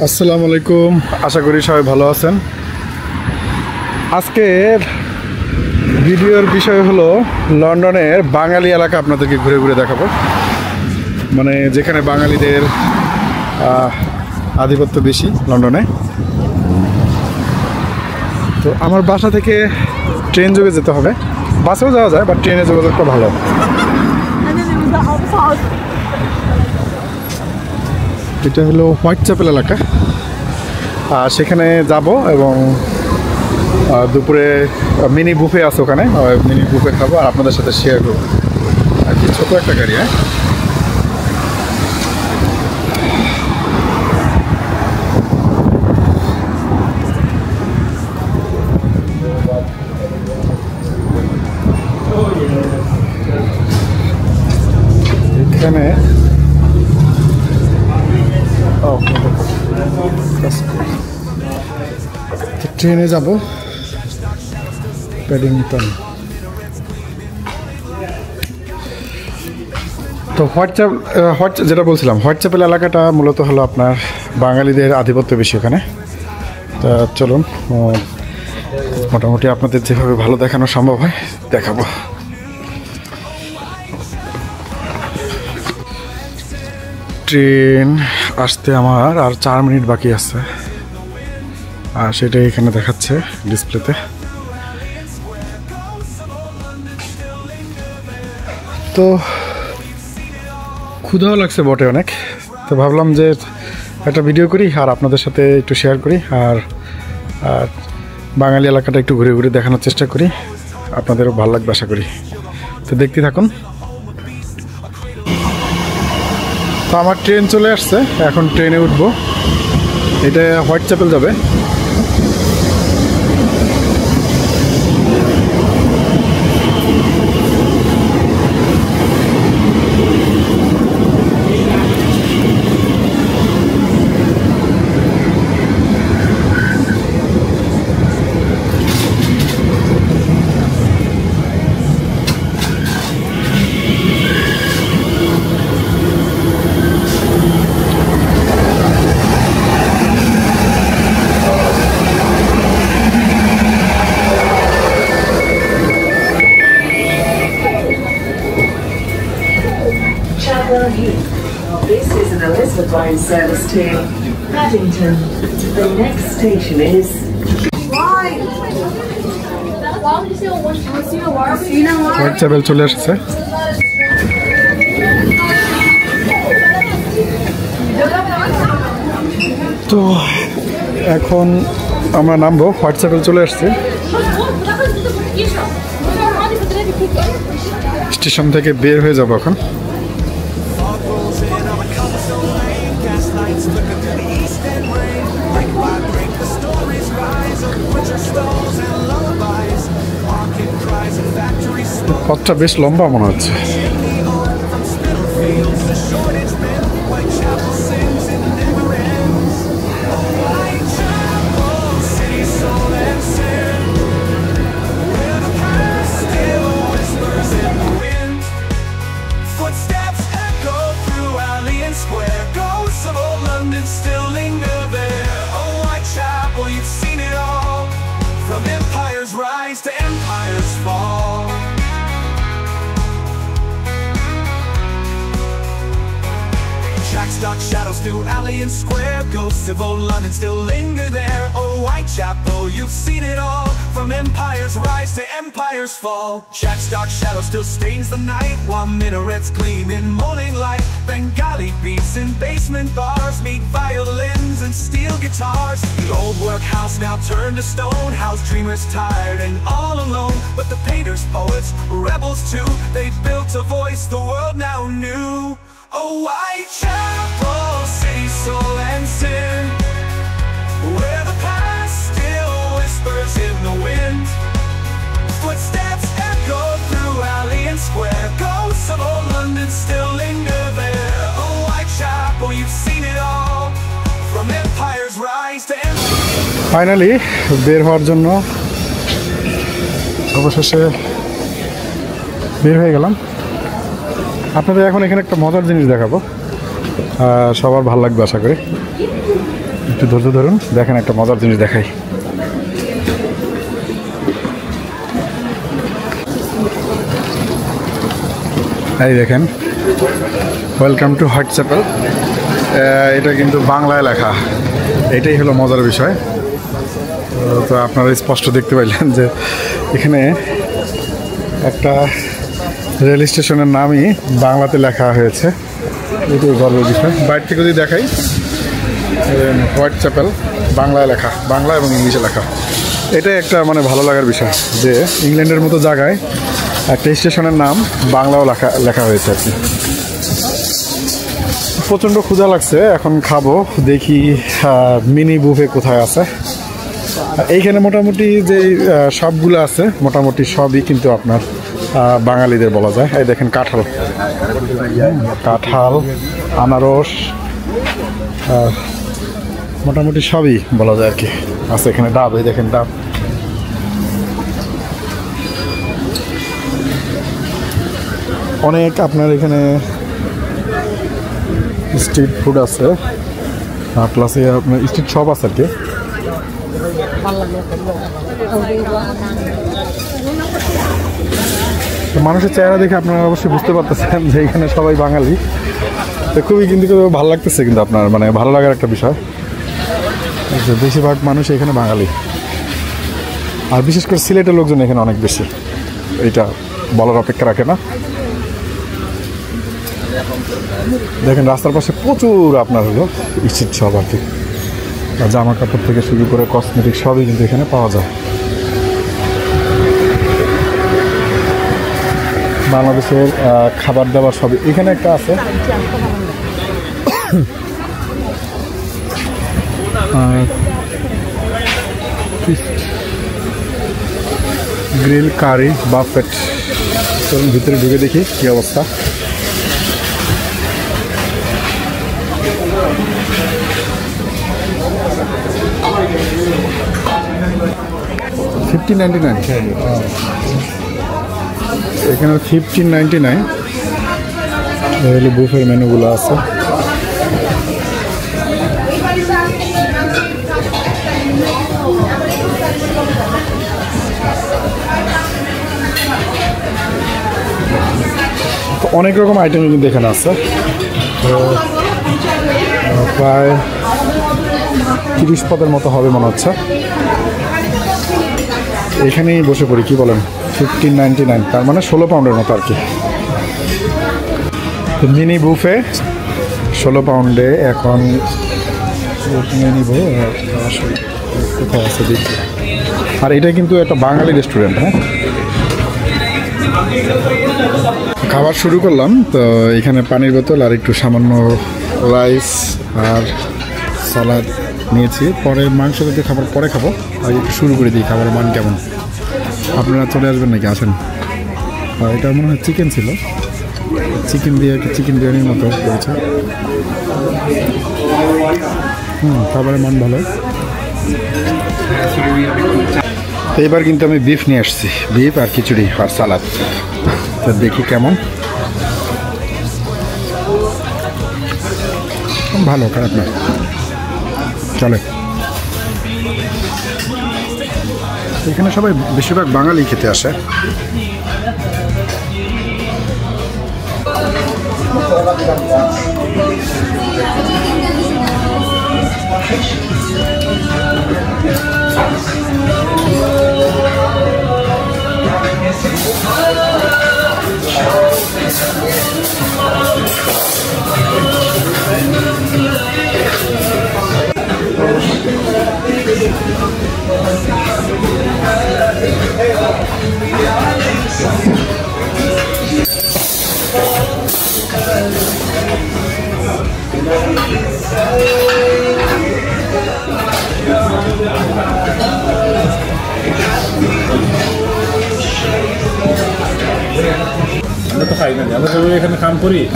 আসসালামু আলাইকুম, আশা করি সবাই ভালো আছেন। আজকের ভিডিওর বিষয় হলো লন্ডনের বাঙালি এলাকা আপনাদেরকে ঘুরে ঘুরে দেখাবো, মানে যেখানে বাঙালিদের আধিপত্য বেশি লন্ডনে। তো আমার বাসা থেকে ট্রেন যোগে যেতে হবে, বাসেও যাওয়া যায় বাট ট্রেনে যোগাযোগটা ভালো। এটা হলো হোয়াইট চ্যাপেল এলাকা, সেখানে যাব এবং দুপুরে মিনি বুফে আছে, ওখানে মিনি বুফে খাবো আর আপনাদের সাথে শেয়ার করবো আর কি। ছোটো একটা গাড়ি, হ্যাঁ। এখানে ট্রেনে যাব প্যাডিংটন। তো যেটা বলছিলাম, হোয়াইট চ্যাপেল এলাকাটা মূলত হলো আপনার বাঙালিদের আধিপত্য বেশি ওখানে। তা চলুন মোটামুটি আপনাদের যেভাবে ভালো দেখানো সম্ভব হয় দেখাবো। ট্রেন আসতে আমার আর 4 মিনিট বাকি আছে, আর সেটাই এখানে দেখাচ্ছে ডিসপ্লেতে। তো ক্ষুধাও লাগছে বটে অনেক, তো ভাবলাম যে একটা ভিডিও করি আর আপনাদের সাথে একটু শেয়ার করি, আর বাঙালি এলাকাটা একটু ঘুরে ঘুরে দেখানোর চেষ্টা করি, আপনাদেরও ভালো লাগবে আশা করি। তো দেখতে থাকুন। তো আমার ট্রেন চলে আসছে, এখন ট্রেনে উঠবো। এটা হোয়াইট চ্যাপেল যাবে। This is an Elizabeth line service to Paddington. The next station is. Whitechapel চলে আসছে। তো এখন আমরা নামবো, হোয়াইট চ্যাপেল চলে আসছে। স্টেশন থেকে বের হয়ে যাবো এখন। পথটা বেশ লম্বা মনে হচ্ছে। Dark shadows through alley and square. Ghosts of old London still linger there. Oh, Whitechapel, you've seen it all. From empire's rise to empire's fall. Jack's dark shadow still stains the night, while minarets gleam in morning light. Bengali beats in basement bars meet violins and steel guitars. The old workhouse now turned to stone, house dreamers tired and all alone. But the painters, poets, rebels too, they built a voice the world now knew. Oh, Whitechapel, city, soul and sin, where the past still whispers in the wind. Footsteps echo through alley and square. Ghosts of old London still linger there. Oh, Whitechapel, you've seen it all. From empire's rise to empire. Finally বের হওয়ার জন্য অবশেষে বের হয়ে গেলাম। আপনাদের এখন এখানে একটা মজার জিনিস দেখাবো, সবার ভালো লাগবে আশা করি। একটু ধৈর্য ধরুন, দেখেন একটা মজার জিনিস দেখাই। এই দেখেন, ওয়েলকাম টু হোয়াইট চ্যাপেল। এটা কিন্তু বাংলায় লেখা, এটাই হলো মজার বিষয়। তো আপনারা স্পষ্ট দেখতে পাইলেন যে এখানে একটা রেল স্টেশনের নামই বাংলাতে লেখা হয়েছে, এটাই গর্বের বিষয়। বাইরে থেকে যদি দেখাই, হোয়াইট চ্যাপেল বাংলায় লেখা, বাংলা এবং ইংলিশে লেখা। এটাই একটা মানে ভালো লাগার বিষয় যে ইংল্যান্ডের মতো জায়গায় একটা স্টেশনের নাম বাংলাও লেখা হয়েছে আর কি। প্রচণ্ড ক্ষুধা লাগছে, এখন খাবো। দেখি মিনি বুফে কোথায় আছে। এইখানে মোটামুটি যে সবগুলো আছে, মোটামুটি সবই কিন্তু আপনার বাঙালিদের বলা যায়। এই দেখেন কাঁঠাল, আনারস, মোটামুটি সবই বলা যায় আর কি আছে এখানে। ডাব, এই দেখেন ডাব। অনেক আপনার এখানে স্ট্রিট ফুড আছে, প্লাস আপনার স্ট্রিট শপ আছে আর কি। মানুষের চেহারা দেখে আপনারা অবশ্যই বুঝতে পারতেছেন যে এখানে সবাই বাঙালি। তো খুবই কিন্তু ভালো লাগতেছে, কিন্তু আপনার মানে ভালো লাগার একটা বিষয় যে বেশিরভাগ মানুষ এখানে বাঙালি, আর বিশেষ করে সিলেটের লোকজন এখানে অনেক বেশি, এটা বলার অপেক্ষা রাখে না। দেখেন রাস্তার পাশে প্রচুর আপনার হলো স্ট্রিট শপ আর কি, জামা কাপড় থেকে শুরু করে কসমেটিক সবই কিন্তু এখানে পাওয়া যায়। বাংলাদেশের খাবার দাবার সবই এখানে একটা আছে। গ্রিল কারি বাফেট, চলুন ভিতরে ঢুকে দেখি কি অবস্থা। $15.99 এখানে $15.99 হলো বুফের মেনুগুলো আছে। অনেক রকম আইটেম কিন্তু এখানে আছে। তো প্রায় 30 পদের মতো হবে মনে হচ্ছে। এখানেই বসে পড়ি, কি বলেন? $15.99, তার মানে 16 পাউন্ডের মতো আর কি। Mini buffet 16 পাউন্ডে। এখন নিয়ে নিব, কোথায় আছে দেখি। আর এটা কিন্তু একটা বাঙালি রেস্টুরেন্ট। হ্যাঁ, খাবার শুরু করলাম। তো এখানে পানির বোতল আর একটু সামান্য রাইস আর সালাদ নিয়েছি। পরে মাংস জাতীয় খাবার পরে খাবো, আর একটু শুরু করে দিই। খাবারের মান কেমন? আপনারা চলে আসবেন নাকি? আসেন। এটা মনে হয় চিকেন ছিল, চিকেন দিয়ে চিকেন বিরিয়ানির মতো করেছে। খাবারের মান ভালো। এইবার কিন্তু আমি বিফ নিয়ে আসছি, বিফ আর খিচুড়ি আর সালাদ। তো দেখি কেমন। ভালো, খারাপ না, চলে। এখানে সবাই বেশিরভাগ বাঙালি খেতে আসে।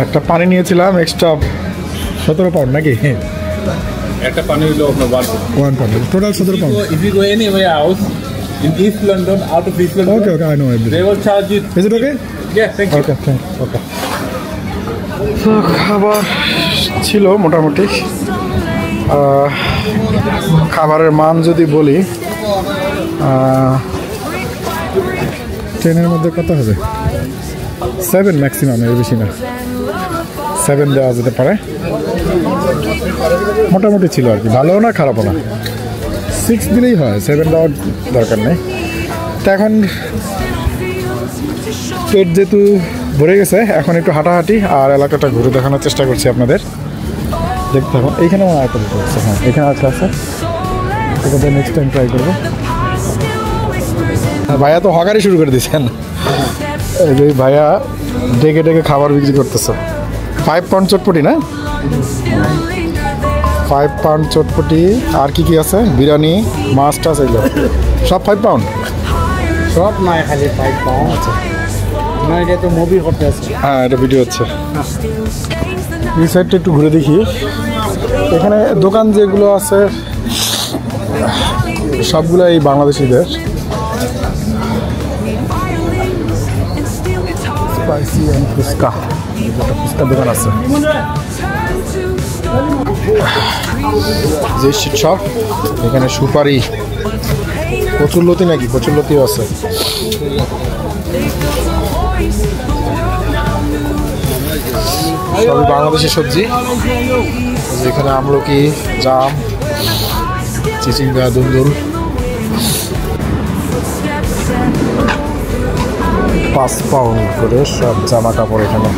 একটা পানি নিয়েছিলাম এক্সট্রা 17 পাউন্ড নাকি? একটা পানি হলো আপনার 1 pound, total 17 pound. If you go anywhere else in East London, out of East London, Okay, I know everything. they will charge you. Is it okay? Yeah, thank you. Okay, thank you. Okay. তো খাবার ছিল মোটামুটি, খাবারের মান যদি বলি, ট্রেনের মধ্যে কত হবে? 7 ম্যাক্সিমাম, এর বেশি না। 7 দেওয়া যেতে পারে, মোটামুটি ছিল আর কি, ভালোও না খারাপও না। 6 দিলেই হয়, 7 দেওয়ার দরকার নেই। তো এখন পেট যেহেতু ভরে গেছে, এখন একটু হাঁটাহাঁটি আর এলাকাটা ঘুরে দেখানোর চেষ্টা করছি আপনাদের। দেখতে থাকুন। এইখানে আমার আরেকটা দিতে হচ্ছে, হ্যাঁ এখানে আরেকটা আছে, এটাতে নেক্সট টাইম ট্রাই করবো। ভাইয়া তো হকারি শুরু করে দিয়েছেন। এই যে ভাইয়া ডেকে ডেকে খাবার বিক্রি করতেছে। 5 পাউন্ড চটপটি না? 5 পাউন্ড চটপটি। আর কি কি আছে? বিরিয়ানি, মাছ টাছ, এগুলো সব 5 পাউন্ড। সব নয়, খালি 5 পাউন্ড। আচ্ছা না, এটা তো মুভি করতে আছে। হ্যাঁ, এটা ভিডিও হচ্ছে। এই সাইডটা একটু ঘুরে দেখি। এখানে দোকান যেগুলো আছে সবগুলো এই বাংলাদেশিদের। স্পাইসি অ্যান্ড ফুচকা, একটা ফুচকার দোকান আছে। যে শপ, এখানে সুপারি, কচুরলতি নাকি, কচুরলতিও আছে। সবই বাংলাদেশি সবজি। যেখানে আমলকি, জাম, চিচিঙ্গা, দুন্দুল। 5 পাউন্ড করে সব জামা কাপড় এখানে।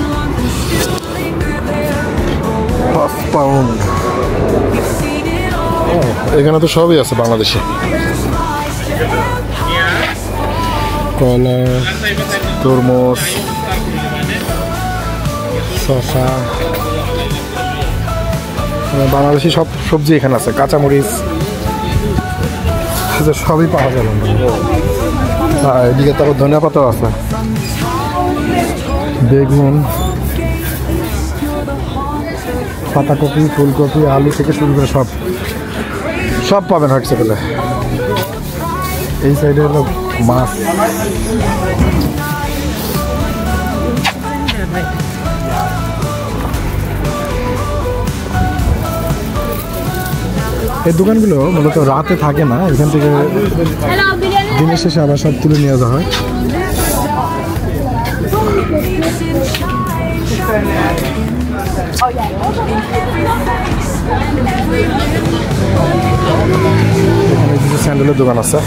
5 পাউন্ড। এখানে তো সবই আছে বাংলাদেশি। কলা, তরমুজ, শসা, বাংলাদেশি সব সবজি এখানে আছে। কাঁচামরিচ, সবই পাওয়া যাবে। এদিকে তারপর ধনিয়া পাতাও আছে, বেগুন, পাতাকপি, ফুলকপি, আলু থেকে শুরু করে সব পাবেন হোয়াটসঅ্যাপে। এই সাইডে হলো মাছ। এই দোকানগুলো মূলত রাতে থাকে না, এখান থেকে দিনের শেষে আবার সব তুলে নিয়ে যাওয়া হয়। এখানে কিছু স্যান্ডেলের দোকান আছে।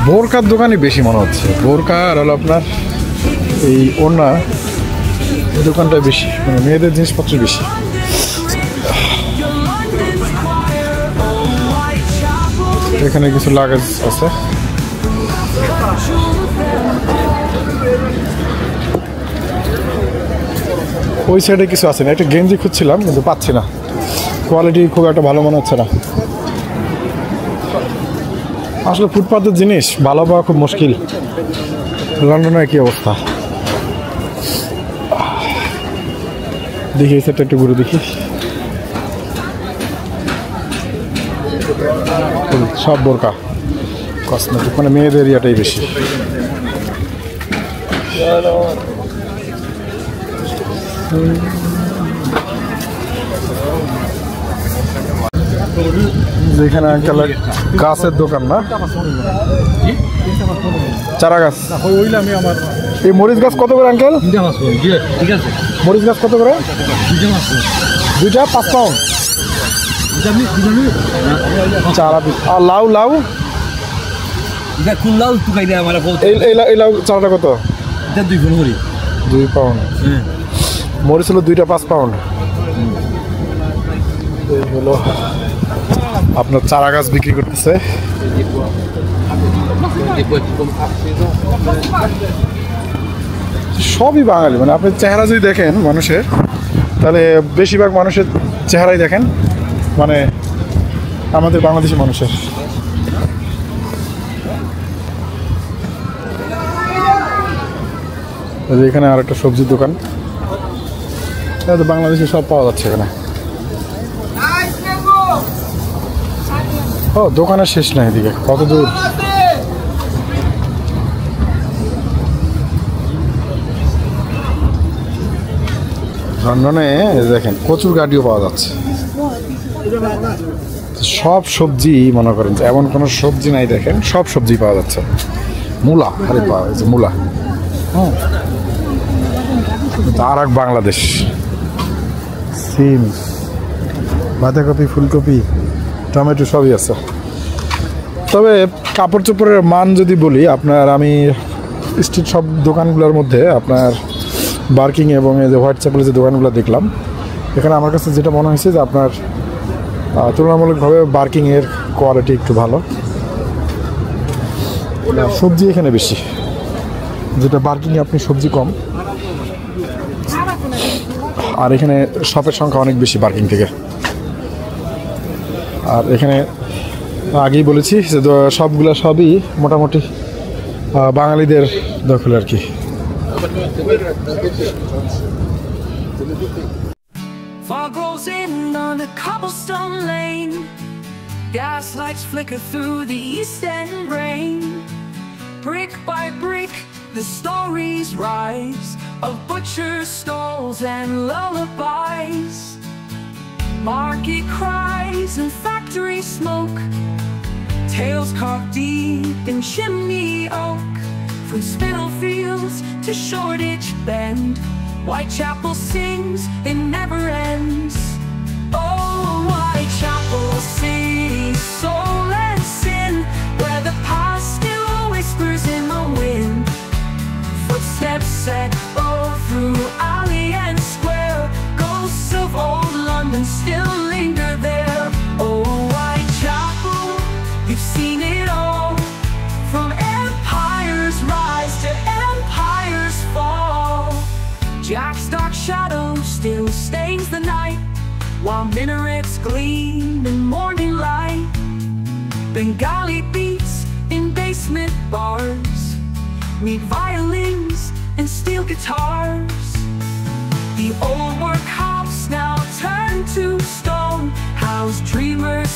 বোরকার দোকানই বেশি মনে হচ্ছে। বোরকা আর হলো আপনার এই ওড়না, এই দোকানটাই বেশি, মানে মেয়েদের জিনিসপত্র বেশি। এখানে কিছু লাগেজ আছে। ওই সাইডে কিছু আছে না, একটা গেঞ্জি খুঁজছিলাম কিন্তু পাচ্ছি না, কোয়ালিটি খুব একটা ভালো মনে হচ্ছে না। আসলে ফুটপাতের জিনিস ভালো পাওয়া খুব মুশকিল। লন্ডনে কি অবস্থা দেখি, এই সাইডটা একটু ঘুরে দেখি। সব বোরকা, কসমেটিক, মানে মেয়েদের এরিয়াটাই বেশি। যেখানে আঙ্কেলের গাছের দোকান না, চারা গাছ। এই মরিচ গাছ কত করে আঙ্কেল? মরিচ গাছ কত করে? 2টা 5 পাউন্ড। চারা। আর লাউ, লাউ এই লাউ চারাটা কত? 2 পাউন্ড। মরিচ হলো 2টা 5 পাউন্ড। এই হলো আপনার চারা গাছ বিক্রি করতেছে। সবই বাঙালি, মানে আপনি চেহারা যদি দেখেন মানুষের, তাহলে বেশিরভাগ মানুষের চেহারাই দেখেন মানে আমাদের বাংলাদেশি মানুষের। এখানে আর একটা সবজির দোকান, বাংলাদেশি সব পাওয়া যাচ্ছে এখানে। ও, দোকানের শেষ নাই এদিকে, কত দূর। লন্ডনে দেখেন প্রচুর গাড়িও পাওয়া যাচ্ছে। সব সবজি মনে করেন যে এমন কোনো সবজি নাই, দেখেন সব সবজি পাওয়া যাচ্ছে। মূলা, আরে পাওয়া যাচ্ছে মূলা। হ্যাঁ, আর এক বাংলাদেশ। সিম, বাঁধাকপি, ফুলকপি, টমেটো সবই আছে। তবে কাপড় চোপড়ের মান যদি বলি আপনার, আমি স্ট্রিট সব দোকানগুলোর মধ্যে আপনার বার্কিং এবং এই যে হোয়াইট চ্যাপেলের যে দোকানগুলো দেখলাম, এখানে আমার কাছে যেটা মনে হয়েছে যে আপনার তুলনামূলকভাবে বার্কিংয়ের কোয়ালিটি একটু ভালো। সবজি এখানে বেশি, যেটা বার্কিংয়ে আপনি সবজি কম, আর এখানে শপের সংখ্যা অনেক বেশি বার্কিং থেকে। আর এখানে আগেই বলেছি যে সবগুলো সবই মোটামুটি বাঙালিদের দখলে আর কি। Fog rolls in on a cobblestone lane. Gas lights flicker through the east end rain. Brick by brick, the stories rise of butchers, stalls, and lullabies. Market cries and factory smoke, tales carved deep in chimney oak. From spittle fields to Shoreditch Bend, Whitechapel sings, it never ends. Oh, Whitechapel City, soul and sin, where the past still whispers in the wind. Footsteps echo through alley and square, ghosts of old London still linger there. Oh, Whitechapel, you've seen it all, from empires rise to empires fall. Jack's dark shadow still stains the night, while minarets gleam in morning light. Bengali beats in basement bars meet violins and steel guitars. The old workhouse now turned to stone, house dreamers.